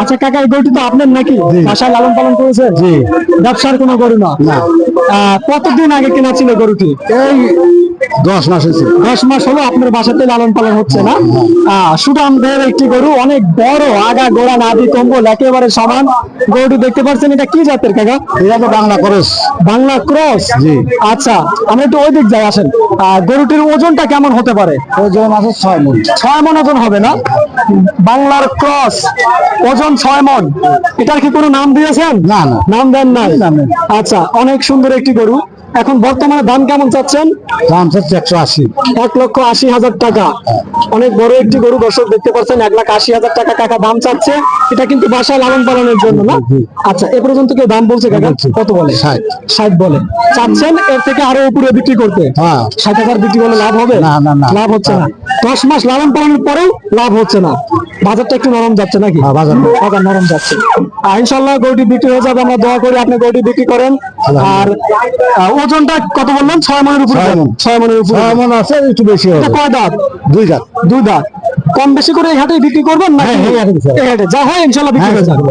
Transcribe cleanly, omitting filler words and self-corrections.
আচ্ছা কাকা, এই গরুটি তো আপনার নাকি? বাসায় লালন পালন করেছে? জি। ব্যবসার কোনো গরু না? না। কতদিন আগে কেনা ছিল গরুটি? এই 10 মাস হয়েছে। 10 মাস হলো আপনার বাসাতে লালন পালন হচ্ছে না? সুঠাম দেহের একটি গরু, অনেক বড়, আগা গোড়া নাভি কম্বল একেবারে সমান। গরুটি দেখতে পাচ্ছেন, এটা কি জাতের কাকা? এটা তো বাংলা খরচ। বাংলা ক্রস? জি। আচ্ছা, আমরা একটু ওই দিক যাই আসেন। গরুটির ওজনটা কেমন হতে পারে? ওজন আছে 6 মণ। 6 মণ ওজন হবে না? বাংলার ক্রস, ওজন 6 মণ। এটার কি কোনো নাম দিয়েছেন? না, না। নাম দেন নাই? নাম নেই। আচ্ছা, অনেক সুন্দর একটি গরু। এখন বর্তমানে দাম কেমন চাচ্ছেন? দাম হচ্ছে 180। 1,80,000 টাকা। অনেক বড় একটি গরু, দর্শক দেখতে পাচ্ছেন, 1,80,000 টাকা কাকা দাম চাচ্ছে। এটা কিন্তু বাসায় লালন পালনের জন্য না? আচ্ছা, এ পর্যন্ত কেউ দাম বলছে কাকা? কত বলে? 60। 60 বলে। চাচ্ছেন এর থেকে আরো উপরে বিক্রি করতে? হ্যাঁ। 60,000 বিক্রি করলে লাভ হবে? না, না, না। লাভ হচ্ছে না। 10 মাস লালন পালনের পরেও লাভ হচ্ছে না। বাজারটা একটু নরম যাচ্ছে নাকি? হ্যাঁ, বাজার নরম যাচ্ছে। ইনশাল্লাহ গরুটি বিক্রি হয়ে যাবে, আমরা দোয়া করি আপনি গরুটি বিক্রি করেন। আর ওজনটা কত বললেন? 6 মণের উপরে? 6 মণ। 6 মণের উপরে। 6 মণ আছে, একটু বেশি হবে। এটা কয় দাঁত? 2 দাঁত। 2 দাঁত। কম বেশি করে এই হাটে বিক্রি করবেন নাকি? হ্যাঁ, এই হাটে। এই হাটে যা হয় ইনশাল্লাহ বিক্রি হয়ে যাবে।